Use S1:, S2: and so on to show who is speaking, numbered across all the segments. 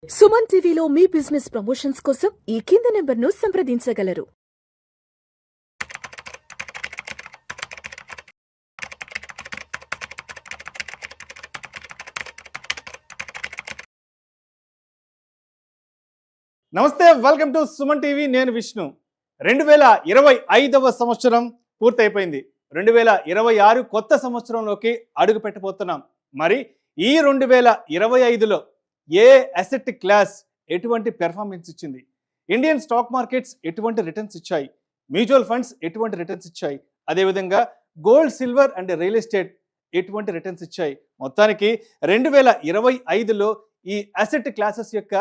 S1: సుమన్ టీవీలో మీ business promotions కోసం ఈ కింది నెంబర్ను సంప్రదించగలరు.
S2: నమస్తే, వెల్కమ్ టు సుమన్ టీవీ. నేను విష్ణు. 2025వ సంవత్సరం పూర్తయిపోయింది. 2026 కొత్త సంవత్సరంలోకి అడుగు పెట్టబోతున్నాం. మరి ఈ 2025లో ఏ అసెట్ క్లాస్ ఎటువంటి పెర్ఫార్మెన్స్ ఇచ్చింది, ఇండియన్ స్టాక్ మార్కెట్స్ ఎటువంటి రిటర్న్స్ ఇచ్చాయి, మ్యూచువల్ ఫండ్స్ ఎటువంటి రిటర్న్స్ ఇచ్చాయి, అదేవిధంగా gold, silver and real estate ఎటువంటి రిటర్న్స్ ఇచ్చాయి, మొత్తానికి 2025లో ఈ అసెట్ క్లాసెస్ యొక్క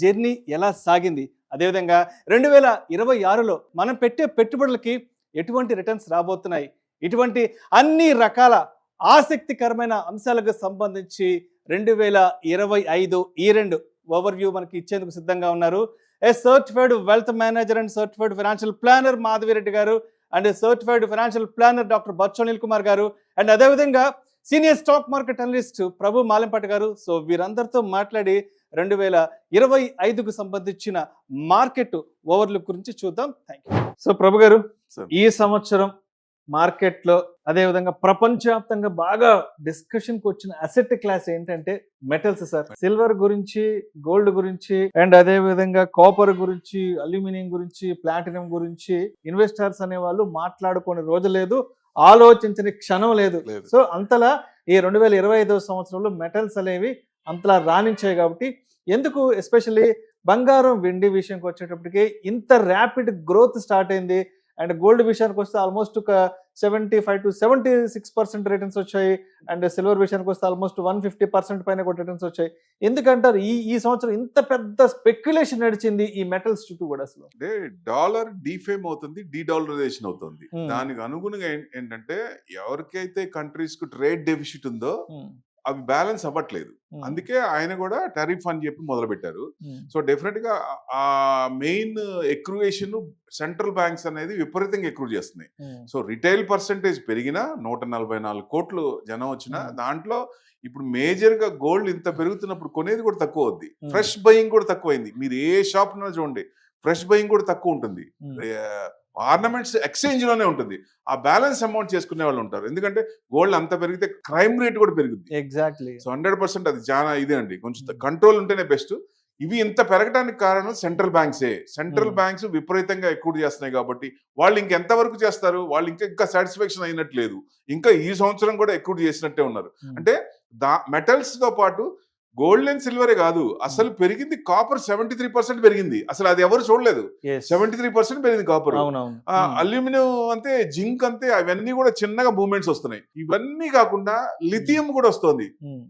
S2: జర్నీ ఎలా సాగింది, అదేవిధంగా 2026లో మనం పెట్టే పెట్టుబడులకి ఎటువంటి రిటర్న్స్ రాబోతున్నాయి, ఇటువంటి అన్ని రకాల ఆసక్తికరమైన అంశాలకు సంబంధించి 2025 ఈ ఓవర్వ్యూ మనకి ఇచ్చేందుకు సిద్ధంగా ఉన్నారు. Certified wealth manager and certified financial planner Madhavi Reddy garu, and certified financial planner doctor Bacchu Anil Kumar garu, and అదేవిధంగా senior stock market analyst Prabhu Malempati garu. So వీరందరితో మాట్లాడి 2025కు సంబంధించిన మార్కెట్ ఓవర్లుక్ గురించి చూద్దాం. Thank you. సో ప్రభు గారు, ఈ సంవత్సరం మార్కెట్లో అదేవిధంగా ప్రపంచవ్యాప్తంగా బాగా డిస్కషన్కి వచ్చిన అసెట్ క్లాస్ ఏంటంటే మెటల్స్ సార్. సిల్వర్ గురించి, గోల్డ్ గురించి, అండ్ అదే విధంగా కాపర్ గురించి, అల్యూమినియం గురించి, ప్లాటినం గురించి ఇన్వెస్టర్స్ అనే వాళ్ళు మాట్లాడుకునే రోజు లేదు, ఆలోచించని క్షణం లేదు. సో అంతలా ఈ 2025వ సంవత్సరంలో మెటల్స్ అనేవి అంతలా రాణించాయి. కాబట్టి ఎందుకు ఎస్పెషల్లీ బంగారం, వెండి విషయంకి వచ్చేటప్పటికి ఇంత ర్యాపిడ్ గ్రోత్ స్టార్ట్ అయింది. అండ్ గోల్డ్ విషయానికి వస్తే ఆల్మోస్ట్ ఒక 75 to 76% రిటర్న్స్ వచ్చాయి. అండ్ సిల్వర్ విషయానికి వస్తే ఆల్మోస్ట్ 150% పైన కూడా రిటర్న్స్ వచ్చాయి. ఎందుకంటారు ఈ సంవత్సరం ఇంత పెద్ద స్పెక్యులేషన్ నడిచింది ఈ మెటల్స్ చుట్టూ కూడా? అసలు
S3: అంటే డాలర్ డీఫేమ్ అవుతుంది, డీడాలరైజేషన్ అవుతుంది. దానికి అనుగుణంగా ఏంటంటే ఎవరికైతే కంట్రీస్ కు ట్రేడ్ డెఫిసిట్ ఉందో అవి బ్యాలెన్స్ అవ్వట్లేదు. అందుకే ఆయన కూడా టారిఫ్ అని చెప్పి మొదలు పెట్టారు. సో డెఫినెట్ గా ఆ మెయిన్ ఎక్రూయేషన్ సెంట్రల్ బ్యాంక్స్ అనేది విపరీతంగా ఎక్రూ చేస్తున్నాయి. సో రిటైల్ పర్సెంటేజ్ పెరిగినా 144 కోట్లు జనం వచ్చినా దాంట్లో ఇప్పుడు మేజర్ గా గోల్డ్ ఇంత పెరుగుతున్నప్పుడు కొనేది కూడా తక్కువ అవుద్ది. ఫ్రెష్ బయింగ్ కూడా తక్కువైంది. మీరు ఏ షాప్ చూడండి, ఫ్రెష్ బయింగ్ కూడా తక్కువ ఉంటుంది. ఆర్నమెంట్స్ ఎక్స్చేంజ్ లోనే ఉంటుంది. ఆ బ్యాలెన్స్ అమౌంట్ చేసుకునే వాళ్ళు ఉంటారు. ఎందుకంటే గోల్డ్ అంత పెరిగితే క్రైమ్ రేట్ కూడా పెరుగుతుంది.
S2: ఎగ్జాక్ట్లీ.
S3: సో 100% అది చాలా ఇదే అండి. కొంచెం కంట్రోల్ ఉంటేనే బెస్ట్. ఇవి ఇంత పెరగడానికి కారణం సెంట్రల్ బ్యాంక్సే. సెంట్రల్ బ్యాంక్స్ విపరీతంగా ఎక్కువ చేస్తున్నాయి కాబట్టి వాళ్ళు ఇంకెంత వరకు చేస్తారు? వాళ్ళు ఇంకా సాటిస్ఫాక్షన్ అయినట్లేదు. ఇంకా ఈ సంవత్సరం కూడా ఎక్కువ చేసినట్టే ఉన్నారు. అంటే మెటల్స్ తో పాటు గోల్డ్ అండ్ సిల్వరే కాదు, అసలు పెరిగింది కాపర్ 73% పెరిగింది. అసలు అది ఎవరు చూడలేదు. 73% పెరిగింది కాపర్. అల్యూమినియం అంతే, జింక్ అంతే. అవన్నీ కూడా చిన్నగా మూవ్మెంట్స్ వస్తున్నాయి. ఇవన్నీ కాకుండా లిథియం కూడా వస్తుంది.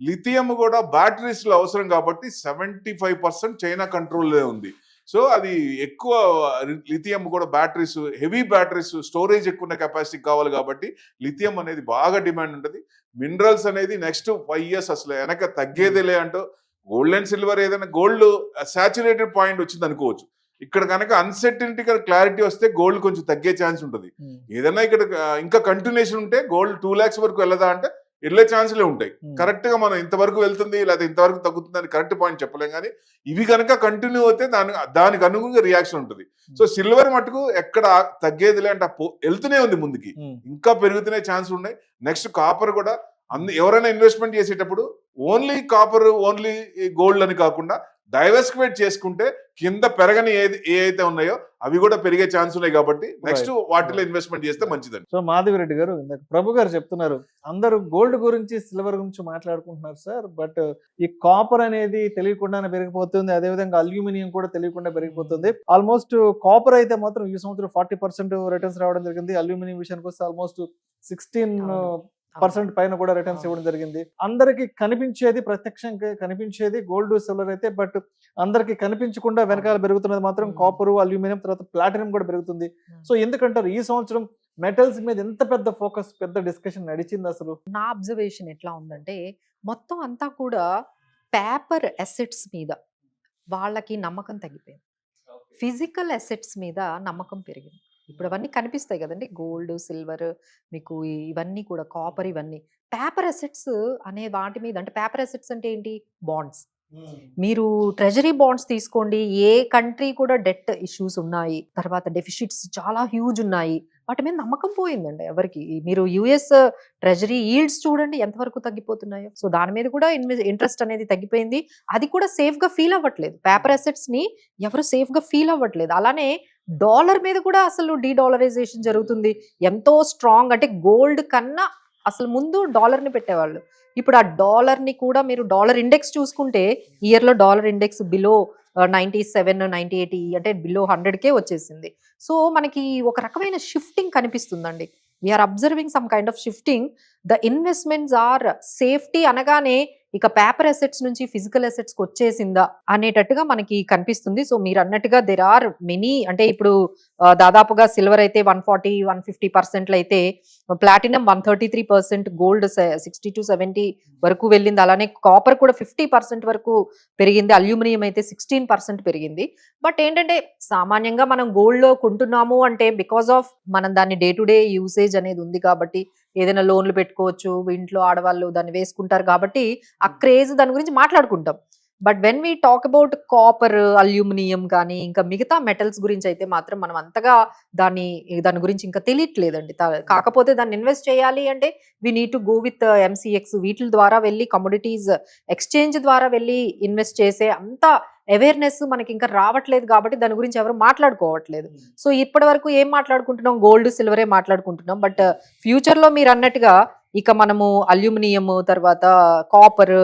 S3: లిథియం కూడా బ్యాటరీస్ లో అవసరం కాబట్టి 75% చైనా కంట్రోల్ ఉంది. సో అది ఎక్కువ లిథియం కూడా బ్యాటరీస్, హెవీ బ్యాటరీస్, స్టోరేజ్ ఎక్కువ కెపాసిటీ కావాలి కాబట్టి లిథియం అనేది బాగా డిమాండ్ ఉంటుంది. మినరల్స్ అనేది నెక్స్ట్ 5 years అసలు వెనక తగ్గేదేలే అంటూ గోల్డ్ అండ్ సిల్వర్ ఏదైనా గోల్డ్ సాచురేటెడ్ పాయింట్ వచ్చింది అనుకోవచ్చు. ఇక్కడ కనుక అన్సర్టనిటీ క్లారిటీ వస్తే గోల్డ్ కొంచెం తగ్గే ఛాన్స్ ఉంటుంది. ఏదైనా ఇక్కడ ఇంకా కంటిన్యూషన్ ఉంటే గోల్డ్ 2 lakhs వరకు వెళ్ళదా అంటే వెళ్ళే ఛాన్స్లే ఉంటాయి. కరెక్ట్ గా మనం ఇంతవరకు వెళ్తుంది లేకపోతే ఇంతవరకు తగ్గుతుంది అని కరెక్ట్ పాయింట్ చెప్పలేం. కానీ ఇవి కనుక కంటిన్యూ అయితే దానికి అనుగుణంగా రియాక్షన్ ఉంటుంది. సో సిల్వర్ మటుకు ఎక్కడ తగ్గేదిలే అంటే వెళ్తూనే ఉంది ముందుకి, ఇంకా పెరుగుతూనే ఛాన్స్ ఉన్నాయి. నెక్స్ట్ కాపర్ కూడా ఎవరైనా ఇన్వెస్ట్మెంట్ చేసేటప్పుడు ఓన్లీ కాపర్, ఓన్లీ గోల్డ్ అని కాకుండా డైవర్సిఫైడ్ చేసుకుంటే కింద పెరగని ఏ అయితే ఉన్నాయో అవి కూడా పెరిగే ఛాన్స్ ఉన్నాయి. కాబట్టి నెక్స్ట్ వాటిలో ఇన్వెస్ట్మెంట్ చేస్తే మంచిదండి.
S2: సో మాధవిరెడ్డి గారు, ప్రభు గారు చెప్తున్నారు అందరూ గోల్డ్ గురించి, సిల్వర్ గురించి మాట్లాడుకుంటున్నారు సార్, బట్ ఈ కాపర్ అనేది తెలియకుండానే పెరిగిపోతుంది. అదేవిధంగా అల్యూమినియం కూడా తెలియకుండా పెరిగిపోతుంది. ఆల్మోస్ట్ కాపర్ అయితే మాత్రం ఈ సంవత్సరం 40% రిటర్న్స్ రావడం జరిగింది. అల్యూమినియం విషయానికి వస్తే ఆల్మోస్ట్ 16% పైన కూడా రిటర్న్స్ ఇవ్వడం జరిగింది. అందరికి కనిపించేది, ప్రత్యక్షంగా కనిపించేది గోల్డ్, సిల్వర్ అయితే, బట్ అందరికి కనిపించకుండా వెనకాల పెరుగుతున్నది మాత్రం కాపర్, అల్యూమినియం, తర్వాత ప్లాటినం కూడా పెరుగుతుంది. సో ఎందుకంటారు ఈ సంవత్సరం మెటల్స్ మీద ఎంత పెద్ద ఫోకస్, పెద్ద డిస్కషన్ నడిచింది? అసలు
S4: నా అబ్జర్వేషన్ ఎట్లా ఉందంటే మొత్తం అంతా కూడా పేపర్ అసెట్స్ మీద వాళ్ళకి నమ్మకం తగ్గిపోయింది, ఫిజికల్ అసెట్స్ మీద నమ్మకం పెరిగింది. ఇప్పుడు అవన్నీ కనిపిస్తాయి కదండి, గోల్డ్, సిల్వర్, మీకు ఇవన్నీ కూడా కాపర్, ఇవన్నీ పేపర్ అసెట్స్ అనే వాటి మీద. అంటే పేపర్ అసెట్స్ అంటే ఏంటి? బాండ్స్. మీరు ట్రెజరీ బాండ్స్ తీసుకోండి, ఏ కంట్రీ కూడా డెట్ ఇష్యూస్ ఉన్నాయి, తర్వాత డెఫిసిట్స్ చాలా హ్యూజ్ ఉన్నాయి, వాటి మీద నమ్మకం పోయిందండి ఎవరికి. మీరు యుఎస్ ట్రెజరీ ఈల్డ్స్ చూడండి ఎంతవరకు తగ్గిపోతున్నాయో. సో దాని మీద కూడా ఇంట్రెస్ట్ అనేది తగ్గిపోయింది. అది కూడా సేఫ్ గా ఫీల్ అవ్వట్లేదు. పేపర్ అసెట్స్ ని ఎవరు సేఫ్ గా ఫీల్ అవ్వట్లేదు. అలానే డాలర్ మీద కూడా అసలు డీడాలరైజేషన్ జరుగుతుంది. ఎంతో స్ట్రాంగ్, అంటే గోల్డ్ కన్నా అసలు ముందు డాలర్ ని పెట్టేవాళ్ళు. ఇప్పుడు ఆ డాలర్ ని కూడా మీరు డాలర్ ఇండెక్స్ చూసుకుంటే ఇయర్ లో డాలర్ ఇండెక్స్ బిలో 97, 98, అంటే బిలో 100కే వచ్చేసింది. సో మనకి ఒక రకమైన షిఫ్టింగ్ కనిపిస్తుందండి. We are observing some kind of shifting. The investments are safety అనగానే ఇక పేపర్ అసెట్స్ నుంచి ఫిజికల్ అసెట్స్కి వచ్చేసిందా అనేటట్టుగా మనకి కనిపిస్తుంది. సో మీరు అన్నట్టుగా దెర్ ఆర్ మెనీ, అంటే ఇప్పుడు దాదాపుగా సిల్వర్ అయితే 140-150% అయితే, ప్లాటినం 133%, గోల్డ్ 60-70 వరకు వెళ్ళింది. అలానే కాపర్ కూడా 50% వరకు పెరిగింది. అల్యూమినియం అయితే 16% పెరిగింది. బట్ ఏంటంటే సామాన్యంగా మనం గోల్డ్ లో కొంటున్నాము అంటే బికాస్ ఆఫ్ మనం దాన్ని డే టు డే యూసేజ్ అనేది ఉంది కాబట్టి, ఏదైనా లోన్లు పెట్టుకోవచ్చు, ఇంట్లో ఆడవాళ్ళు దాన్ని వేసుకుంటారు కాబట్టి ఆ క్రేజ్ దాని గురించి మాట్లాడుకుంటాం. But when we talk about copper, aluminium కానీ ఇంకా మిగతా మెటల్స్ గురించి అయితే మాత్రం మనం అంతగా దాని గురించి ఇంకా తెలియట్లేదండి. కాకపోతే దాన్ని ఇన్వెస్ట్ చేయాలి అంటే we need to go with MCX, వీటి ద్వారా వెళ్ళి కమోడిటీస్ ఎక్స్చేంజ్ ద్వారా వెళ్ళి ఇన్వెస్ట్ చేసే అంత అవేర్నెస్ మనకి ఇంకా రావట్లేదు కాబట్టి దాని గురించి ఎవరు మాట్లాడుకోవట్లేదు. సో ఇప్పటి వరకు ఏం మాట్లాడుకుంటున్నాం, గోల్డ్ సిల్వరే మాట్లాడుకుంటున్నాం. బట్ ఫ్యూచర్ లో మీరు అన్నట్టుగా ఇక మనము అల్యూమినియం, తర్వాత కాపర్,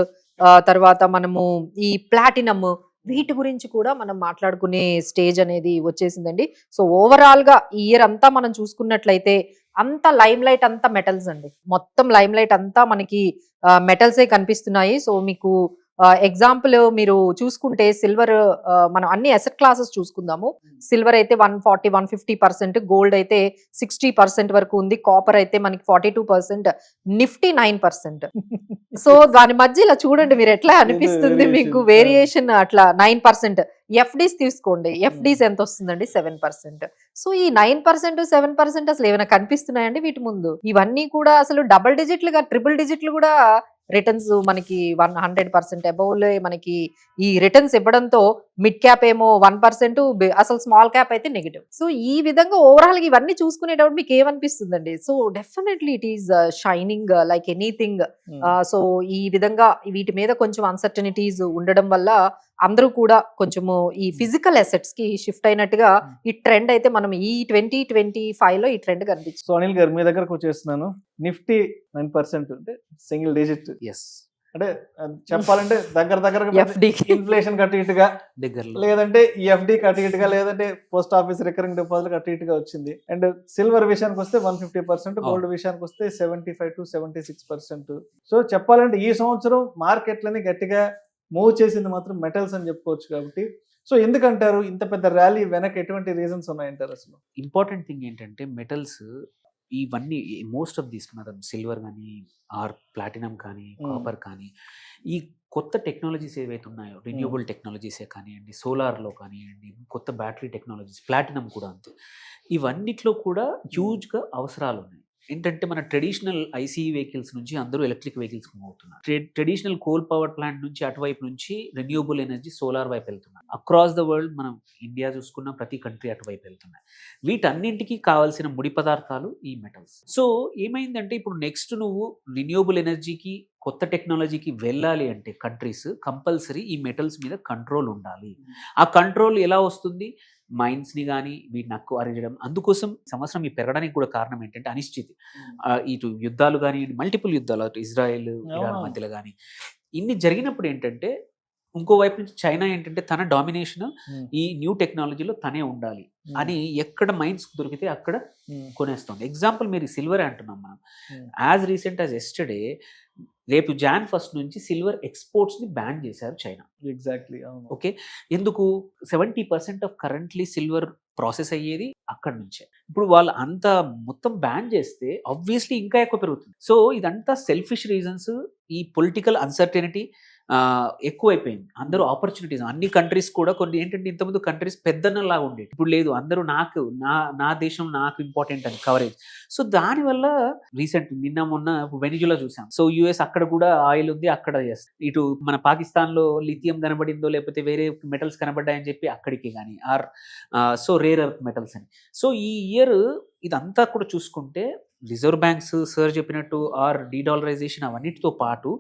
S4: తర్వాత మనము ఈ ప్లాటినమ్, వీటి గురించి కూడా మనం మాట్లాడుకునే స్టేజ్ అనేది వచ్చేసిందండి. సో ఓవరాల్ గా ఈ ఇయర్ అంతా మనం చూసుకున్నట్లయితే అంత లైమ్ లైట్ అంతా మెటల్స్ అండి. మొత్తం లైమ్ లైట్ అంతా మనకి మెటల్సే కనిపిస్తున్నాయి. సో మీకు ఎగ్జాంపుల్ మీరు చూసుకుంటే సిల్వర్, మనం అన్ని అసెట్ క్లాసెస్ చూసుకుందాము. సిల్వర్ అయితే 140-150%, గోల్డ్ అయితే 60% వరకు ఉంది, కాపర్ అయితే మనకి 42%, నిఫ్టీ 9%. సో దాని మధ్య ఇలా చూడండి మీరు ఎట్లా అనిపిస్తుంది మీకు వేరియేషన్ అట్లా 9%. ఎఫ్డీస్ తీసుకోండి, ఎఫ్డీస్ ఎంత వస్తుందండి, 7%. సో ఈ 9%, 7% అసలు ఏమైనా కనిపిస్తున్నాయండి వీటి ముందు? ఇవన్నీ కూడా అసలు డబుల్ డిజిట్లుగా, ట్రిపుల్ డిజిట్లు కూడా రిటర్న్స్ మనకి 100% అబౌవ్ మనకి ఈ రిటర్న్స్ ఇవ్వడంతో మిడ్ క్యాప్ ఏమో 1%, అసలు స్మాల్ క్యాప్ అయితే నెగిటివ్. సో ఈ విధంగా ఓవరాల్ గా ఇవన్నీ చూసుకునేటప్పుడు మీకు ఏమనిపిస్తుందండి? So definitely it is shining like anything. So ఈ విధంగా వీటి మీద కొంచెం అన్సర్టనిటీస్ ఉండడం వల్ల అందరూ కూడా కొంచెము ఈ ఫిజికల్ అసెట్స్ కి షిఫ్ట్ అయినట్టుగా ఈ ట్రెండ్ అయితే మనం ఈ 2025 లో ఈ ట్రెండ్ కనిపించింది.
S2: సో అనిల్ గారు మీ దగ్గరకు వచ్చేస్తున్నాను. నిఫ్టీ 9% అంటే సింగిల్ డిజిట్.
S5: ఎస్,
S2: అంటే చెప్పాలంటే దగ్గర ఇన్ఫ్లేషన్ కట్టి ఇటుగా,
S5: దగ్గరలో
S2: లేదంటే ఎఫ్డి కట్టి ఇటుగా, లేదంటే పోస్ట్ ఆఫీస్ రికరింగ్ డిపాజిట్ కట్టి ఇటుగా వచ్చింది. అండ్ సిల్వర్ విషయానికి వస్తే 150%, గోల్డ్ విషయానికి వస్తే 75-76%. సో చెప్పాలంటే ఈ సంవత్సరం మార్కెట్లని గట్టిగా మూవ్ చేసింది మాత్రం మెటల్స్ అని చెప్పుకోవచ్చు. కాబట్టి సో ఎందుకంటారు ఇంత పెద్ద ర్యాలీ వెనక ఎటువంటి రీజన్స్ ఉన్నాయంటారు? అసలు
S5: ఇంపార్టెంట్ థింగ్ ఏంటంటే మెటల్స్ ఇవన్నీ మోస్ట్ ఆఫ్ దీస్ మనం సిల్వర్ కానీ ఆర్ ప్లాటినం కానీ కాపర్ కానీ ఈ కొత్త టెక్నాలజీస్ ఏవైతే ఉన్నాయో, రిన్యూబుల్ టెక్నాలజీసే కానివ్వండి, సోలార్లో కానివ్వండి, కొత్త బ్యాటరీ టెక్నాలజీస్, ప్లాటినం కూడా అంతే, ఇవన్నిట్లో కూడా హ్యూజ్గా అవసరాలు ఉన్నాయి. ఏంటంటే మన ట్రెడిషనల్ ఐసీ వెహికల్స్ నుంచి అందరూ ఎలక్ట్రిక్ వెహికల్స్ మూవ్ అవుతున్నారు. ట్రెడిషనల్ కోల్ పవర్ ప్లాంట్ నుంచి అటువైపు నుంచి రెన్యూబుల్ ఎనర్జీ, సోలార్ వైపు వెళ్తున్నారు. అక్రాస్ ద వరల్డ్ మనం ఇండియా చూసుకున్న ప్రతి కంట్రీ అటువైపు వెళ్తున్నాయి. వీటన్నింటికి కావాల్సిన ముడి పదార్థాలు ఈ మెటల్స్. సో ఏమైందంటే ఇప్పుడు నెక్స్ట్ నువ్వు రిన్యూబుల్ ఎనర్జీకి, కొత్త టెక్నాలజీకి వెళ్ళాలి అంటే కంట్రీస్ కంపల్సరీ ఈ మెటల్స్ మీద కంట్రోల్ ఉండాలి. ఆ కంట్రోల్ ఎలా వస్తుంది? మైన్స్ని కానీ వీటిని అక్వైర్. అందుకోసం సంవత్సరం ఈ పెరగడానికి కూడా కారణం ఏంటంటే అనిశ్చితి. ఇటు యుద్ధాలు కానీ, మల్టిపుల్ యుద్ధాలు, అటు ఇజ్రాయెల్ ఇరాన్ మధ్యలో కానీ ఇన్ని జరిగినప్పుడు ఏంటంటే ఇంకోవైపు నుంచి చైనా ఏంటంటే తన డామినేషన్ ఈ న్యూ టెక్నాలజీలో తనే ఉండాలి అని ఎక్కడ మైన్స్ దొరికితే అక్కడ కొనేస్తుంది. ఎగ్జాంపుల్ మీరు సిల్వర్ అంటున్నాం మనం. యాజ్ రీసెంట్ యాజ్ ఎస్టర్డే, రేపు Jan 1 నుంచి సిల్వర్ ఎక్స్పోర్ట్స్ ని బ్యాన్ చేశారు చైనా.
S2: ఎగ్జాక్ట్లీ.
S5: ఓకే, ఎందుకు? 70% ఆఫ్ కరెంట్లీ సిల్వర్ ప్రాసెస్ అయ్యేది అక్కడ నుంచే. ఇప్పుడు వాళ్ళు అంత మొత్తం బ్యాన్ చేస్తే ఆబ్వియస్లీ ఇంకా ఎక్కువ పెరుగుతుంది. సో ఇదంతా సెల్ఫిష్ రీజన్స్, ఈ పొలిటికల్ అన్సర్టెనిటీ, ఎక్కువైపోయింది. అందరూ ఆపర్చునిటీస్ అన్ని కంట్రీస్ కూడా కొన్ని ఏంటంటే ఇంతకుముందు కంట్రీస్ పెద్దన్నలాగా ఉండేది, ఇప్పుడు లేదు, అందరూ నాకు నా దేశం నాకు ఇంపార్టెంట్ అని కవరేజ్. సో దానివల్ల రీసెంట్ నిన్న మొన్న వెనిజులా చూసాం. సో యుఎస్ అక్కడ కూడా ఆయిల్ ఉంది, అక్కడ చేస్తారు. ఇటు మన పాకిస్తాన్ లో లిథియం కనబడిందో లేకపోతే వేరే మెటల్స్ కనబడ్డాయని చెప్పి అక్కడికి కానీ సో రేర్ ఎర్త్ మెటల్స్ అని. సో ఈ ఇయర్ ఇదంతా కూడా చూసుకుంటే రిజర్వ్ బ్యాంక్స్ సార్ చెప్పినట్టు డీడాలరైజేషన్ అవన్నిటితో పాటు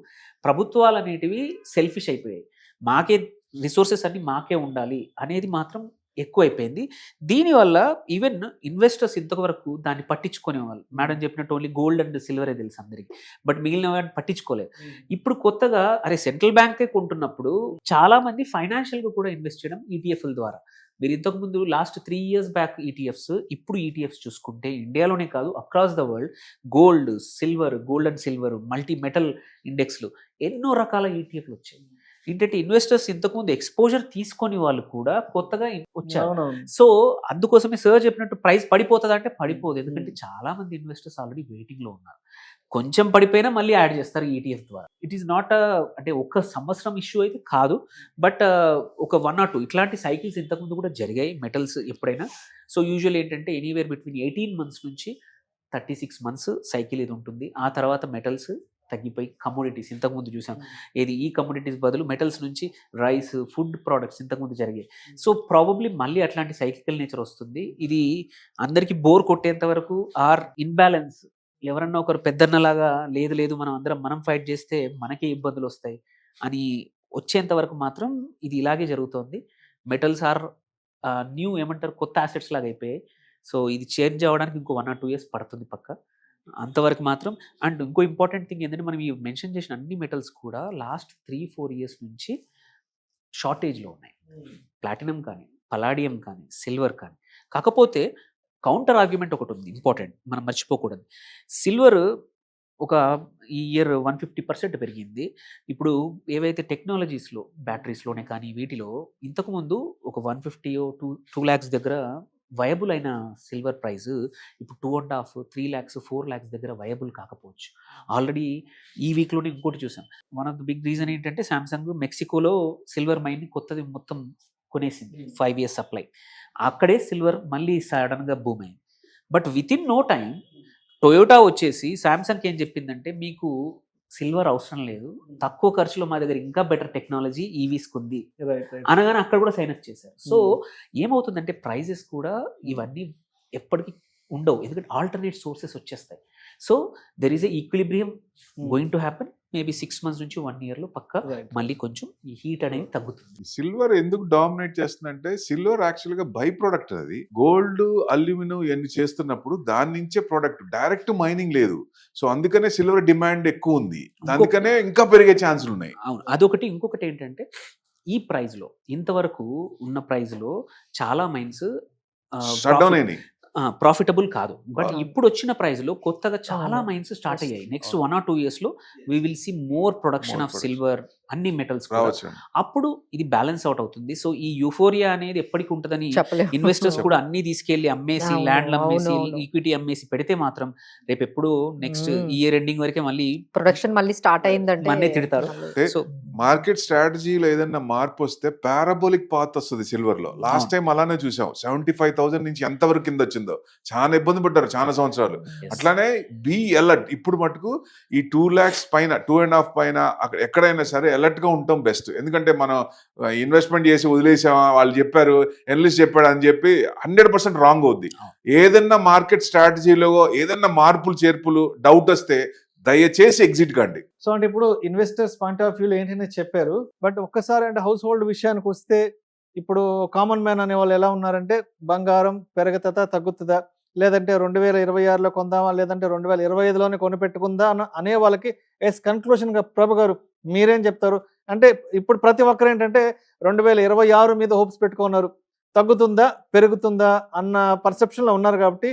S5: ప్రభుత్వాలు అనేటివి సెల్ఫిష్ అయిపోయాయి. మాకే రిసోర్సెస్ అన్ని మాకే ఉండాలి అనేది మాత్రం ఎక్కువైపోయింది. దీనివల్ల ఈవెన్ ఇన్వెస్టర్స్ ఇంతవరకు దాన్ని పట్టించుకునేవాళ్ళు. మేడం చెప్పినట్టు ఓన్లీ గోల్డ్ అండ్ సిల్వరే తెలుసు అందరికి, బట్ మిగిలిన వాటిని పట్టించుకోలేదు. ఇప్పుడు కొత్తగా సెంట్రల్ బ్యాంకే కొంటున్నప్పుడు చాలా మంది ఫైనాన్షియల్గా కూడా ఇన్వెస్ట్ చేయడం ఈటీఎఫ్ల ద్వారా. మీరు ఇంతకుముందు లాస్ట్ 3 years బ్యాక్ ఈటీఎఫ్స్, ఇప్పుడు ఈటీఎఫ్స్ చూసుకుంటే ఇండియాలోనే కాదు across the world gold and silver multi metal ఇండెక్స్లు ఎన్నో రకాల ఈటీఎఫ్లు వచ్చాయి. ఏంటంటే ఇన్వెస్టర్స్ ఇంతకుముందు ఎక్స్పోజర్ తీసుకొని వాళ్ళు కూడా కొత్తగా వచ్చారు. సో అందుకోసమే సార్ చెప్పినట్టు ప్రైస్ పడిపోతుంది అంటే పడిపోదు, ఎందుకంటే చాలా మంది ఇన్వెస్టర్స్ ఆల్రెడీ వెయిటింగ్ లో ఉన్నారు. కొంచెం పడిపోయినా మళ్ళీ యాడ్ చేస్తారు ఈటీఎఫ్ ద్వారా. ఇట్ ఈస్ నాట్ అంటే ఒక సంవత్సరం ఇష్యూ అయితే కాదు, బట్ ఒక 1 or 2 ఇట్లాంటి సైకిల్స్ ఇంతకుముందు కూడా జరిగాయి మెటల్స్ ఎప్పుడైనా. సో యూజువల్ ఏంటంటే ఎనీవేర్ బిట్వీన్ 18 months నుంచి 36 months సైకిల్ ఇది ఉంటుంది. ఆ తర్వాత మెటల్స్ తగ్గిపోయి కమోడిటీస్ ఇంతకుముందు చూసాం, ఈ కమోడిటీస్ బదులు మెటల్స్ నుంచి రైస్, ఫుడ్ ప్రోడక్ట్స్ ఇంతకుముందు జరిగాయి. సో ప్రాబబ్లీ మళ్ళీ అట్లాంటి సైకికల్ నేచర్ వస్తుంది. ఇది అందరికీ బోర్ కొట్టేంత వరకు ఇన్బ్యాలెన్స్, ఎవరన్నా ఒకరు పెద్దన్నలాగా లేదు మనం ఫైట్ చేస్తే మనకే ఇబ్బందులు వస్తాయి అని వచ్చేంత వరకు మాత్రం ఇది ఇలాగే జరుగుతోంది. మెటల్స్ న్యూ కొత్త అసెట్స్ లాగా అయిపోయాయి. సో ఇది చేంజ్ అవ్వడానికి ఇంకో 1 or 2 years పడుతుంది పక్క, అంతవరకు మాత్రం. అండ్ ఇంకో ఇంపార్టెంట్ థింగ్ ఏంటంటే మనం ఈ మెన్షన్ చేసిన అన్ని మెటల్స్ కూడా లాస్ట్ 3-4 years నుంచి షార్టేజ్లో ఉన్నాయి. ప్లాటినం కానీ, పలాడియం కానీ, సిల్వర్ కానీ. కాకపోతే కౌంటర్ ఆర్గ్యుమెంట్ ఒకటి ఉంది ఇంపార్టెంట్, మనం మర్చిపోకూడదు. సిల్వర్ ఈ ఇయర్ 150% పెరిగింది. ఇప్పుడు ఏవైతే టెక్నాలజీస్లో బ్యాటరీస్లోనే కానీ వీటిలో ఇంతకుముందు ఒక 150-2 lakhs దగ్గర వయబుల్ అయిన సిల్వర్ ప్రైస్ ఇప్పుడు 2.5-3 lakhs 4 lakhs దగ్గర వయబుల్ కాకపోవచ్చు. ఆల్రెడీ ఈ వీక్లోనే ఇంకోటి చూసాం. One of the big reason ఏంటంటే శాంసంగ్ మెక్సికోలో సిల్వర్ మైన్ కొత్తది మొత్తం కొనేసింది, 5 years సప్లై. అక్కడే సిల్వర్ మళ్ళీ సడన్గా బూమ్ అయింది. But within no time Toyota వచ్చేసి శాంసంగ్కి ఏం చెప్పిందంటే, మీకు సిల్వర్ అవసరం లేదు, తక్కువ ఖర్చులో మా దగ్గర ఇంకా బెటర్ టెక్నాలజీ ఈవీస్కి ఉంది అనగానే అక్కడ కూడా సైన్ అప్ చేశారు. సో ఏమవుతుందంటే ప్రైజెస్ కూడా ఇవన్నీ ఎప్పటికీ ఉండవు, ఎందుకంటే ఆల్టర్నేట్ సోర్సెస్ వచ్చేస్తాయి. So there is a equilibrium going to happen. Maybe 6 months నుంచి 1 year లో పక్క మళ్ళీ కొంచెం ఈ హీట్ అనేది తగ్గుతుంది.
S3: సిల్వర్ ఎందుకు డామినేట్ చేస్తుందంటే, సిల్వర్ యాక్చువల్ గా బై ప్రొడక్ట్. అది గోల్డ్, అల్యూమినియం ఇవన్నీ చేస్తున్నప్పుడు దాని నుంచే ప్రొడక్ట్, డైరెక్ట్ మైనింగ్ లేదు. సో అందుకనే సిల్వర్ డిమాండ్ ఎక్కువ ఉంది, అందుకనే ఇంకా పెరిగే ఛాన్సులు ఉన్నాయి.
S5: అవును, అదొకటి. ఇంకొకటి ఏంటంటే ఈ ప్రైస్ లో, ఇంతవరకు ఉన్న ప్రైస్ లో చాలా మైన్స్
S3: షట్ డౌన్ అయినాయి,
S5: ప్రాఫిటబుల్ కాదు. బట్ ఇప్పుడు వచ్చిన ప్రైస్ లో కొత్తగా చాలా మైన్స్ స్టార్ట్ అయ్యాయి. నెక్స్ట్ 1 or 2 years లో we will see more production of silver, అన్ని మెటల్స్. అప్పుడు ఇది బ్యాలెన్స్ అవుట్ అవుతుంది. సో ఈ యూఫోరియా అనేది ఎప్పటికి ఉంటుందని ఇన్వెస్టర్స్ కూడా అన్ని తీసుకెళ్లి అమ్మేసి, ల్యాండ్లు అమ్మేసి, ఈక్విటీ అమ్మేసి పెడితే మాత్రం రేపు ఎప్పుడు నెక్స్ట్ ఇయర్ ఎండింగ్ వరకే మళ్ళీ
S4: ప్రొడక్షన్ మళ్ళీ స్టార్ట్ అయిందంటే
S5: మళ్ళీ తిడతారు.
S3: సో మార్కెట్ స్ట్రాటజీలో ఏదైనా మార్పు వస్తే పారాబోలిక్ పాత్ వస్తుంది సిల్వర్ లో. లాస్ట్ టైం అలానే చూసాం, 75,000 నుంచి ఎంత వరకు కింద వచ్చిందో, చాలా ఇబ్బంది పడ్డారు చాలా సంవత్సరాలు. అట్లానే బి అలర్ట్. ఇప్పుడు మటుకు ఈ 2 lakhs పైన, 2.5 పైన ఎక్కడైనా సరే అలర్ట్ గా ఉంటాం బెస్ట్. ఎందుకంటే మనం ఇన్వెస్ట్మెంట్ చేసి వదిలేసామా, వాళ్ళు చెప్పారు, ఎనలిస్ట్ చెప్పాడు అని చెప్పి 100% రాంగ్ అవుద్ది. ఏదన్నా మార్కెట్ స్ట్రాటజీలో ఏదన్నా మార్పులు చేర్పులు డౌట్ వస్తే దయచేసి ఎగ్జిట్ కండి.
S2: సో అంటే ఇప్పుడు ఇన్వెస్టర్స్ పాయింట్ ఆఫ్ వ్యూలో ఏంటనే చెప్పారు. బట్ ఒక్కసారి అంటే హౌస్ హోల్డ్ విషయానికి వస్తే, ఇప్పుడు కామన్ మ్యాన్ అనే వాళ్ళు ఎలా ఉన్నారంటే, బంగారం పెరుగుతుందా తగ్గుతుందా, లేదంటే 2026లో కొందామా, లేదంటే 2025లోనే కొనిపెట్టుకుందా అనే వాళ్ళకి కన్క్లూషన్గా ప్రభు గారు మీరేం చెప్తారు? అంటే ఇప్పుడు ప్రతి ఒక్కరు ఏంటంటే 2026 మీద హోప్స్ పెట్టుకున్నారు, తగ్గుతుందా పెరుగుతుందా అన్న పర్సెప్షన్లో ఉన్నారు. కాబట్టి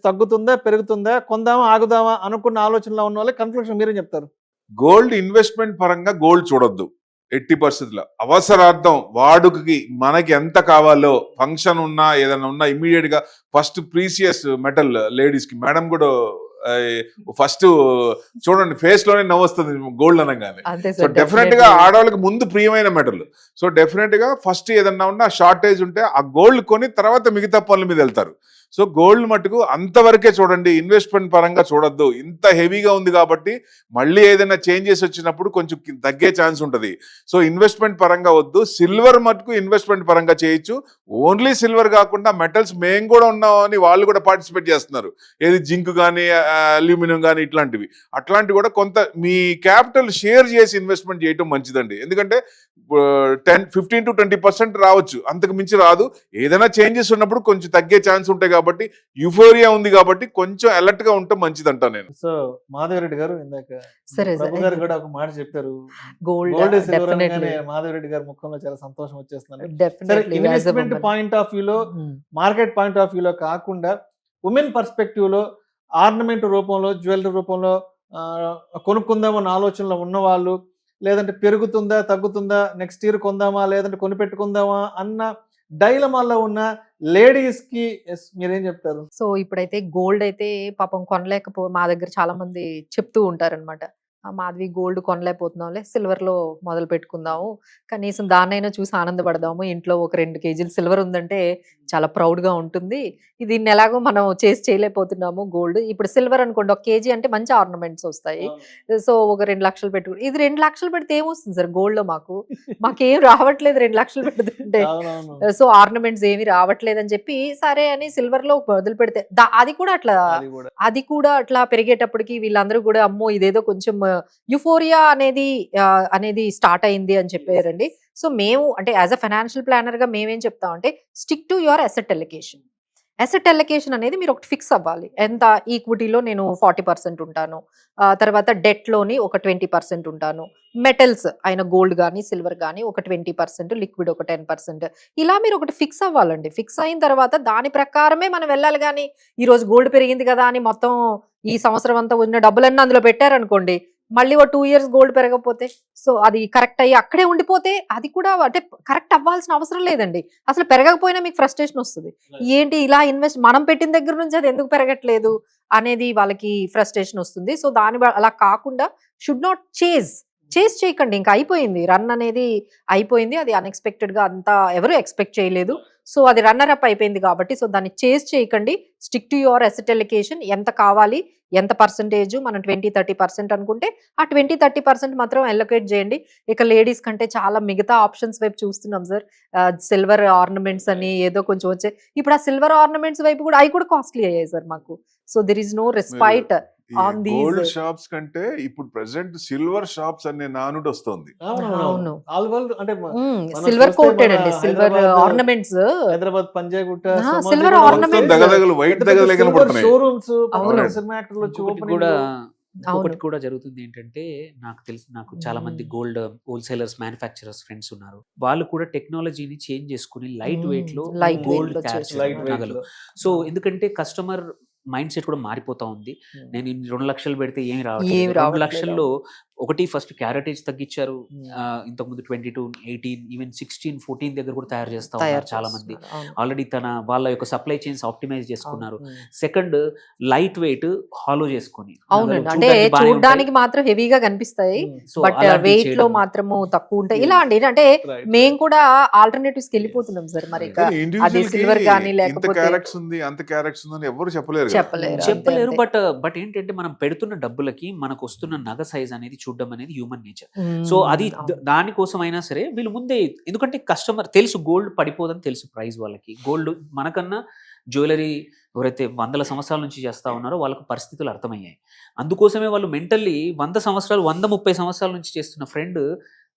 S2: తగ్గుతుందా పెరుగుతుందా, కొందామా ఆగుదామా అనుకున్న ఆలోచనలో ఉన్న వాళ్ళకి కన్క్లూషన్ మీరేం చెప్తారు?
S3: గోల్డ్ ఇన్వెస్ట్మెంట్ పరంగా గోల్డ్ చూడొద్దు ఎట్టి పరిస్థితుల్లో. అవసరార్థం వాడుకకి మనకి ఎంత కావాలో, ఫంక్షన్ ఉన్నా ఏదైనా ఉన్నా ఇమీడియట్ గా ఫస్ట్ ప్రీసియస్ మెటల్ లేడీస్ కి, మేడం కూడా ఫస్ట్ చూడండి ఫేస్ లోనే నవ్వు వస్తుంది గోల్డ్ అనగానే.
S4: అంతే
S3: సో
S4: సార్,
S3: డెఫినెట్ గా ఆడవాళ్ళకి ముందు ప్రియమైన మెటల్. సో డెఫినెట్ గా ఫస్ట్ ఏదన్నా ఉన్నా షార్టేజ్ ఉంటే ఆ గోల్డ్ కొని తర్వాత మిగతా పనుల మీద వెళ్తారు. సో గోల్డ్ మటుకు అంతవరకే చూడండి, ఇన్వెస్ట్మెంట్ పరంగా చూడొద్దు. ఇంత హెవీగా ఉంది కాబట్టి మళ్ళీ ఏదైనా చేంజెస్ వచ్చినప్పుడు కొంచెం తగ్గే ఛాన్స్ ఉంటుంది. సో ఇన్వెస్ట్మెంట్ పరంగా వద్దు. సిల్వర్ మటుకు ఇన్వెస్ట్మెంట్ పరంగా చేయొచ్చు. ఓన్లీ సిల్వర్ కాకుండా మెటల్స్ మేము కూడా ఉన్నామని వాళ్ళు కూడా పార్టిసిపేట్ చేస్తున్నారు. ఏది జింక్ కానీ అల్యూమినియం కానీ ఇట్లాంటివి, అట్లాంటివి కూడా కొంత మీ క్యాపిటల్ షేర్ చేసి ఇన్వెస్ట్మెంట్ చేయటం మంచిదండి. ఎందుకంటే 15 to 20% రావచ్చు, అంతకు మించి రాదు. ఏదైనా చేంజెస్ ఉన్నప్పుడు కొంచెం తగ్గే ఛాన్స్ ఉంటాయి కాబట్టి, యూఫోరియా ఉంది కాబట్టి కొంచెం అలర్ట్ గా ఉంటే మంచిది అంటా నేను.
S2: సో మాధవరెడ్డి గారు ఇందాక
S4: సరే
S2: ప్రభు గారు కూడా ఒక మాట చెప్పారు,
S4: గోల్డ్
S2: గోల్డ్ సిల్వర్
S4: డెఫినెట్లీ
S2: అనగానే మాధవరెడ్డి గారి ముఖంలో చాలా సంతోషం వచ్చేస్తున్నారు. సరే,
S4: డెఫినెట్లీ
S2: ఇన్వెస్ట్మెంట్ పాయింట్ ఆఫ్ వ్యూలో, మార్కెట్ పాయింట్ ఆఫ్ వ్యూలో కాకుండా ఉమెన్ పర్స్పెక్టివ్ లో ఆర్నమెంట్ రూపంలో, జ్యువెలరీ రూపంలో కొనుక్కుందామన్న ఆలోచనలో ఉన్నవాళ్ళు, లేదంటే పెరుగుతుందా తగ్గుతుందా, నెక్స్ట్ ఇయర్ కొందామా లేదంటే కొనిపెట్టుకుందామా అన్న డైలమాల్లో ఉన్న లేడీస్ కి మీరేం చెప్తారు?
S4: సో ఇప్పుడైతే గోల్డ్ అయితే పాపం మా దగ్గర చాలా మంది చెప్తూ ఉంటారన్నమాట, మాధవి గోల్డ్ కొనలేకపోతున్నాంలే, సిల్వర్ లో మొదలు పెట్టుకుందాము, కనీసం దాన్నైనా చూసి ఆనందపడదాము, ఇంట్లో ఒక 2 kgs సిల్వర్ ఉందంటే చాలా ప్రౌడ్ గా ఉంటుంది, దీన్ని ఎలాగో మనం చేయలేకపోతున్నాము. గోల్డ్ ఇప్పుడు సిల్వర్ అనుకోండి, 1 kg అంటే మంచి ఆర్నమెంట్స్ వస్తాయి. సో ఒక 2 లక్షలు పెట్టుకుని, ఇది 2 లక్షలు పెడితే ఏమొస్తుంది సార్ గోల్డ్ లో? మాకేం రావట్లేదు 2 లక్షలు పెడుతుంటే, సో ఆర్నమెంట్స్ ఏమి రావట్లేదు అని చెప్పి సరే అని సిల్వర్ లో మొదలు పెడితే అది కూడా అట్లా పెరిగేటప్పటికి వీళ్ళందరూ కూడా అమ్మో ఇదేదో కొంచెం యుఫోరియా అనేది స్టార్ట్ అయింది అని చెప్పారండి. సో మేము అంటే యాజ్ అ ఫైనాన్షియల్ ప్లానర్ గా మేమేం చెప్తామంటే, stick to your asset allocation. Asset allocation అనేది మీరు ఒకటి ఫిక్స్ అవ్వాలి. ఎంత ఈక్విటీలో నేను 40% ఉంటాను, తర్వాత డెట్ లోని ఒక 20% ఉంటాను, మెటల్స్ అయిన గోల్డ్ కానీ సిల్వర్ కానీ ఒక 20%, లిక్విడ్ ఒక 10%, ఇలా మీరు ఒకటి ఫిక్స్ అవ్వాలండి. ఫిక్స్ అయిన తర్వాత దాని ప్రకారమే మనం వెళ్ళాలి. కానీ ఈ రోజు గోల్డ్ పెరిగింది కదా అని మొత్తం ఈ సంవత్సరం అంతా ఉన్న డబ్బులన్నీ అందులో పెట్టారనుకోండి, మళ్ళీ ఒక 2 years గోల్డ్ పెరగకపోతే, సో అది కరెక్ట్ అయ్యి అక్కడే ఉండిపోతే అది కూడా అంటే కరెక్ట్ అవ్వాల్సిన అవసరం లేదండి. అసలు పెరగకపోయినా మీకు ఫ్రస్ట్రేషన్ వస్తుంది, ఏంటి ఇలా మనం పెట్టిన దగ్గర నుంచి అది ఎందుకు పెరగట్లేదు అనేది వాళ్ళకి ఫ్రస్ట్రేషన్ వస్తుంది. సో అలా కాకుండా షుడ్ నాట్ చేజ్ చేయకండి. ఇంకా అయిపోయింది, రన్ అనేది అయిపోయింది, అది అన్ఎక్స్పెక్టెడ్ గా అంతా ఎవరు ఎక్స్పెక్ట్ చేయలేదు. సో అది రన్నర్ అప్ అయిపోయింది కాబట్టి సో దాన్ని చేజ్ చేయకండి. Stick to your asset allocation. ఎంత కావాలి, ఎంత పర్సంటేజ్, మనం 20-30% అనుకుంటే ఆ 20-30% మాత్రం అలొకేట్ చేయండి. ఇక లేడీస్ కంటే చాలా మిగతా ఆప్షన్స్ వైపు చూస్తున్నాం సార్. సిల్వర్ ఆర్నమెంట్స్ అని ఏదో కొంచెం వచ్చాయి. ఇప్పుడు ఆ సిల్వర్ ఆర్నమెంట్స్ వైపు కూడా అవి కూడా కాస్ట్లీ అయ్యాయి సార్ మాకు. So there is no respite on these.
S3: Gold shops కంటే ఇప్పుడు ప్రెసెంట్ సిల్వర్ షాప్స్ అనే నానుడు వస్తుంది.
S4: అవును,
S2: అంటే
S4: సిల్వర్ కోటెడ్ అండి, silver ornaments.
S2: Hyderabad Panjagutta
S4: silver ornaments,
S3: దగదగలు వైట్ దగదగలు పడుతున్నాయి.
S2: షోరూమ్స్
S5: ఒకటి కూడా జరుగుతుంది ఏంటంటే, నాకు చాలా మంది గోల్డ్ హోల్సేలర్స్, మ్యానుఫ్యాక్చరర్స్ ఫ్రెండ్స్ ఉన్నారు. వాళ్ళు కూడా టెక్నాలజీని చేంజ్ చేసుకుని లైట్ వెయిట్ లో గోల్డ్ నగలు. సో ఎందుకంటే కస్టమర్ మైండ్ సెట్ కూడా మారిపోతా ఉంది. నేను 2 లక్షలు పెడితే ఏమి రావట్లేదు. 2 లక్షల్లో ఒకటి ఫస్ట్ క్యారెటేజ్ తగ్గించారు. ఇంతకుముందు 22, 18, ఈవెన్ 16, 14 దగ్గర కూడా తయారు చేస్తా ఉన్నారు చాలా మంది. ఆల్రెడీ వాళ్ళ యొక్క సప్లై చైన్స్ ఆప్టిమైజ్ చేసుకున్నారు. సెకండ్, లైట్ వెయిట్ హాలో చేసుకొని,
S4: అవునండి, అంటే చూడడానికి మాత్రం హెవీగా కనిపిస్తాయి, బట్ వెయిట్ లో మాత్రము తక్కువ ఉంటాయి. ఇలా అండి, అంటే మేము కూడా ఆల్టర్నేటివ్స్ కి వెళ్ళిపోతున్నాం సార్. మరి అది సిల్వర్ గానీ లేకపోతే
S3: చెప్పలేరు.
S5: బట్ ఏంటంటే మనం పెడుతున్న డబ్బులకి మనకు వస్తున్న నగ సైజ్ అనేది చూడడం అనేది హ్యూమన్ నేచర్. సో అది దానికోసం అయినా సరే వీళ్ళు ముందే, ఎందుకంటే కస్టమర్ తెలుసు గోల్డ్ పడిపోదని తెలుసు ప్రైస్ వాళ్ళకి. గోల్డ్ మనకన్నా జ్యువెలరీ ఎవరైతే 100 సంవత్సరాల నుంచి చేస్తా ఉన్నారో వాళ్ళకు పరిస్థితులు అర్థమయ్యాయి. అందుకోసమే వాళ్ళు మెంటల్లీ 130 సంవత్సరాల నుంచి చేస్తున్న ఫ్రెండ్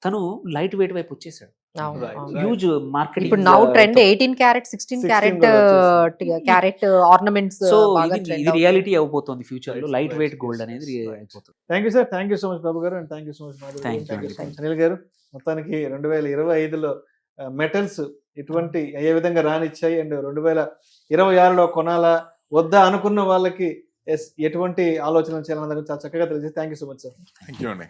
S5: తను లైట్ వెయిట్ వైపు వచ్చేసాడు. Huge market.
S4: ఇప్పుడు now trend 18 carat 16 carat ornaments.
S5: So ఇది రియాలిటీ అయిపోతుంది ఫ్యూచర్ లో, లైట్ వెయిట్ గోల్డ్ అనేది అయిపోతుంది.
S2: Thank you sir, thank you so much Babu garu, and thank you so much Anil garu. మొత్తానికి 2025లో మెటల్స్ ఎటువంటి ఏ విధంగా రానిచ్చాయి, అండ్ 2026లో కొనాలా వద్దా అనుకున్న వాళ్ళకి ఎటువంటి ఆలోచన చేయాలన్న చాలా చక్కగా తెలియజేసి thank you so much sir.
S3: Thank you అండి.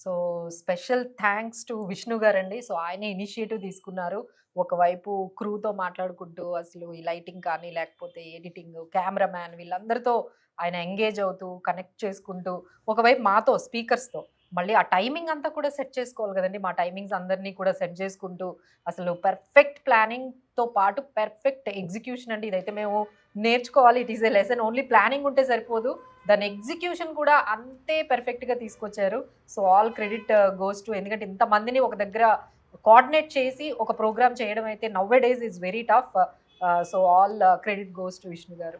S4: So special thanks to Vishnu garu అండి. సో ఆయన ఇనిషియేటివ్ తీసుకున్నారు. ఒకవైపు క్రూతో మాట్లాడుకుంటూ అసలు ఈ లైటింగ్ కానీ లేకపోతే ఎడిటింగ్, కెమెరామ్యాన్ వీళ్ళందరితో ఆయన ఎంగేజ్ అవుతూ కనెక్ట్ చేసుకుంటూ, ఒకవైపు మాతో స్పీకర్స్తో మళ్ళీ ఆ టైమింగ్ అంతా కూడా సెట్ చేసుకోవాలి కదండి. మా టైమింగ్స్ అందరినీ కూడా సెట్ చేసుకుంటూ అసలు పర్ఫెక్ట్ ప్లానింగ్తో పాటు పర్ఫెక్ట్ ఎగ్జిక్యూషన్ అండి. ఇదైతే మేము నేర్చుకోవాలి. It is a lesson. Only planning ఉంటే సరిపోదు, దాని ఎగ్జిక్యూషన్ కూడా అంతే పర్ఫెక్ట్గా తీసుకొచ్చారు. So all credit goes to, ఎందుకంటే ఇంతమందిని ఒక దగ్గర కోఆర్డినేట్ చేసి ఒక ప్రోగ్రామ్ చేయడం అయితే now A days is very tough. So all credit goes to Vishnu గారు.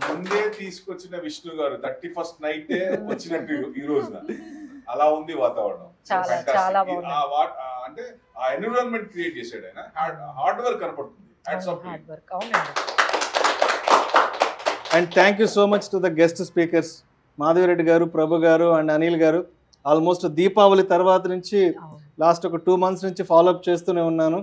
S3: ముందే తీసుకొచ్చిన విష్ణు గారు 31st నైట్ వచ్చినట్టు ఈ రోజున అలా ఉంది వాతావరణం.
S4: చాలా
S3: Fantastic.
S4: చాలా బాగుంది.
S3: అంటే ఆ ఎన్విరాన్మెంట్ క్రియేట్ చేశాడు ఆయన. హార్డ్ వర్క్ కనపడుతుంది. Hats off to you.
S4: Hard work. అవునండి.
S2: And thank you so much to the guest speakers Madhavi Reddy garu, Prabhu గారు అండ్ అనిల్ గారు. ఆల్మోస్ట్ దీపావళి తర్వాత నుంచి
S4: అవును.
S2: లాస్ట్ ఒక 2 months నుంచి ఫాలోఅప్ చేస్తూనే ఉన్నాను.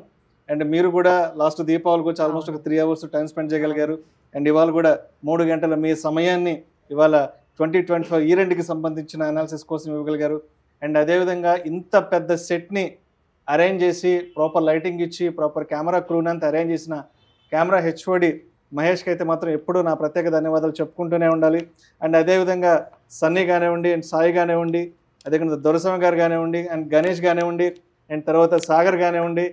S2: అండ్ మీరు కూడా లాస్ట్ దీపావళికి వచ్చి ఆల్మోస్ట్ ఒక 3 hours టైం స్పెండ్ చేయగలిగారు. అండ్ ఇవాళ కూడా 3 గంటల మీ సమయాన్ని ఇవాళ 2025 ఇయర్ ఎండ్కి సంబంధించిన అనాలిసిస్ కోసం ఇవ్వగలిగారు. అండ్ అదేవిధంగా ఇంత పెద్ద సెట్ని అరేంజ్ చేసి ప్రాపర్ లైటింగ్ ఇచ్చి ప్రాపర్ కెమెరా క్రూని అంతా అరేంజ్ చేసిన కెమెరా హెచ్ఓడి మహేష్కి అయితే మాత్రం ఎప్పుడూ నా ప్రత్యేక ధన్యవాదాలు చెప్పుకుంటూనే ఉండాలి. అండ్ అదేవిధంగా సన్నీ కానివ్వండి, అండ్ సాయి కానివ్వండి, అదేవిధంగా దొరస్వామి గారు కానివ్వండి, అండ్ గణేష్ కానివ్వండి, అండ్ తర్వాత సాగర్ కానివ్వండి,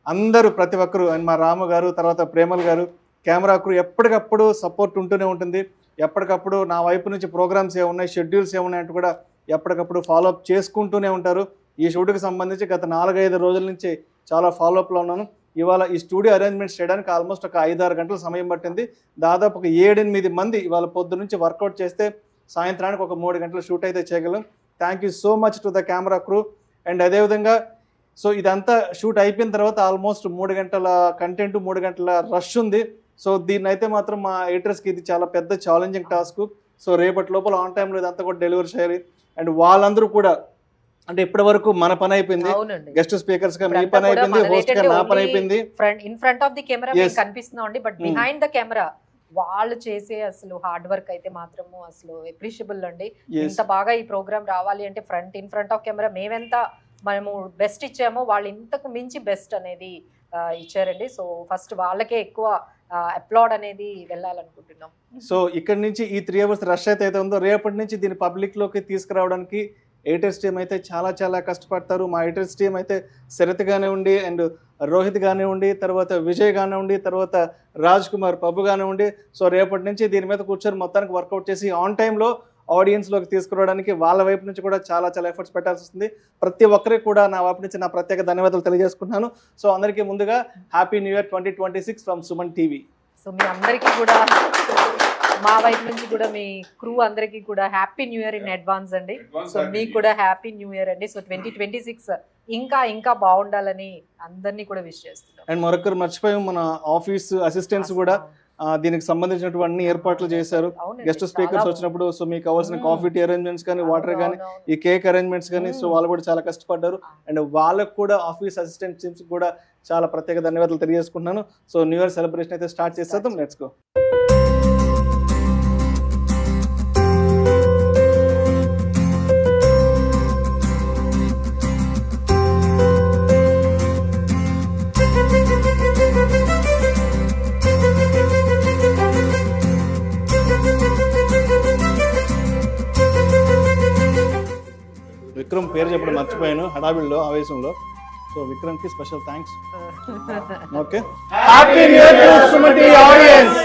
S2: అందరూ ప్రతి ఒక్కరు, అండ్ మా రాము గారు, తర్వాత ప్రేమల్ గారు, కెమెరా క్రూ ఎప్పటికప్పుడు సపోర్ట్ ఉంటూనే ఉంటుంది. ఎప్పటికప్పుడు నా వైపు నుంచి ప్రోగ్రామ్స్ ఏమున్నాయి, షెడ్యూల్స్ ఏమున్నాయంటూ కూడా ఎప్పటికప్పుడు ఫాలోఅప్ చేసుకుంటూనే ఉంటారు. ఈ షూట్కి సంబంధించి గత 4-5 రోజుల నుంచి చాలా ఫాలోఅప్లో ఉన్నాను. ఇవాళ ఈ స్టూడియో అరేంజ్మెంట్స్ చేయడానికి ఆల్మోస్ట్ ఒక 5-6 గంటల సమయం పట్టింది. దాదాపు ఒక 7-8 మంది ఇవాళ పొద్దు నుంచి వర్కౌట్ చేస్తే సాయంత్రానికి ఒక 3 గంటల షూట్ అయితే చేయగలం. Thank you so much to the camera crew. And అదేవిధంగా సో ఇదంతా షూట్ అయిపోయిన తర్వాత ఆల్మోస్ట్ 3 గంటల కంటెంట్, 3 గంటల రష్ ఉంది. సో దీన్ని అయితే మాత్రం మా ఎడిటర్స్కి ఇది చాలా పెద్ద ఛాలెంజింగ్ టాస్క్. సో రేపటి లోపల ఆన్ టైంలో ఇదంతా కూడా డెలివరీ చేయాలి. అండ్ వాళ్ళందరూ కూడా అంటే ఇప్పటి వరకు మన పని అయిపోయింది,
S4: అవునండి.
S2: గెస్ట్ స్పీకర్స్ గా మీ పని అయిపోయింది, హోస్ట్ గా నా పని అయిపోయింది.
S4: In front of the camera
S2: Yes.
S4: మేము కనిపిస్తున్నాం అండి, బట్ బిహైండ్ ద కెమెరా వాళ్ళు చేసే అసలు హార్డ్ వర్క్ అయితే మాత్రము అసలు అప్రిషియబుల్ అండి.
S2: Yes.
S4: ఇంత బాగా ఈ ప్రోగ్రామ్ రావాలి అంటే ఇన్ ఫ్రంట్ ఆఫ్ కెమెరా మేమెంత మనము బెస్ట్ ఇచ్చామో వాళ్ళు ఇంతకు మించి బెస్ట్ అనేది ఇచ్చారండి. సో ఫస్ట్ వాళ్ళకే ఎక్కువ అప్లాడ్ అనేది వెళ్ళాలనుకుంటున్నాం.
S2: సో ఇక్కడ నుంచి ఈ 3 hours రష్ అయితే ఉందో రేపటి నుంచి దీన్ని పబ్లిక్ లోకి తీసుకురావడానికి ఎడిటర్స్ టీమ్ అయితే చాలా చాలా కష్టపడతారు. మా ఎడిటర్స్ టీమ్ అయితే శరత్ కానివ్వండి, అండ్ రోహిత్ కానివ్వండి, తర్వాత విజయ్ కానివ్వండి, తర్వాత రాజ్ కుమార్ పబ్బు కానివ్వండి. సో రేపటి నుంచి దీని మీద కూర్చొని మొత్తానికి వర్కౌట్ చేసి ఆన్ టైంలో ఆడియన్స్లోకి తీసుకురావడానికి వాళ్ళ వైపు నుంచి కూడా చాలా చాలా ఎఫర్ట్స్ పెట్టాల్సి వస్తుంది. ప్రతి ఒక్కరికి కూడా నా వైపు నుంచి నా ప్రత్యేక ధన్యవాదాలు తెలియజేసుకుంటున్నాను. సో అందరికీ ముందుగా happy new year 2026 from Suman TV.
S4: So మీ అందరికీ కూడా మా వైపు నుంచి కూడా మీ క్రూ అందరికీ కూడా happy new year in advance అండి. సో మీకు కూడా హ్యాపీ న్యూ ఇయర్ అండి. సో 2026 ఇంకా ఇంకా బాగుండాలని అందరినీ కూడా విష్ చేస్తున్నాం.
S2: అండ్ మరొకరు మర్చిపోయాం, మన ఆఫీస్ అసిస్టెంట్స్ కూడా దీనికి సంబంధించినటువంటి ఏర్పాట్లు చేశారు. గెస్ట్ స్పీకర్స్ వచ్చినప్పుడు సో మీకు కావాల్సిన కాఫీ టీ అరేంజ్మెంట్స్ కానీ, వాటర్ కానీ, ఈ కేక్ అరేంజ్మెంట్స్ కానీ, సో వాళ్ళు కూడా చాలా కష్టపడ్డారు. అండ్ వాళ్ళకు కూడా ఆఫీస్ అసిస్టెంట్ టీమ్స్ కూడా చాలా ప్రత్యేక ధన్యవాదాలు తెలియజేసుకుంటున్నాను. సో న్యూ ఇయర్ సెలబ్రేషన్ అయితే స్టార్ట్ చేసేద్దాం. Let's go. విక్రమ్ పేరు చెప్పడం మర్చిపోయాను హడావిడిలో, ఆవేశంలో. సో విక్రమ్ కి special thanks. Okay, happy new year to Suman TV audience.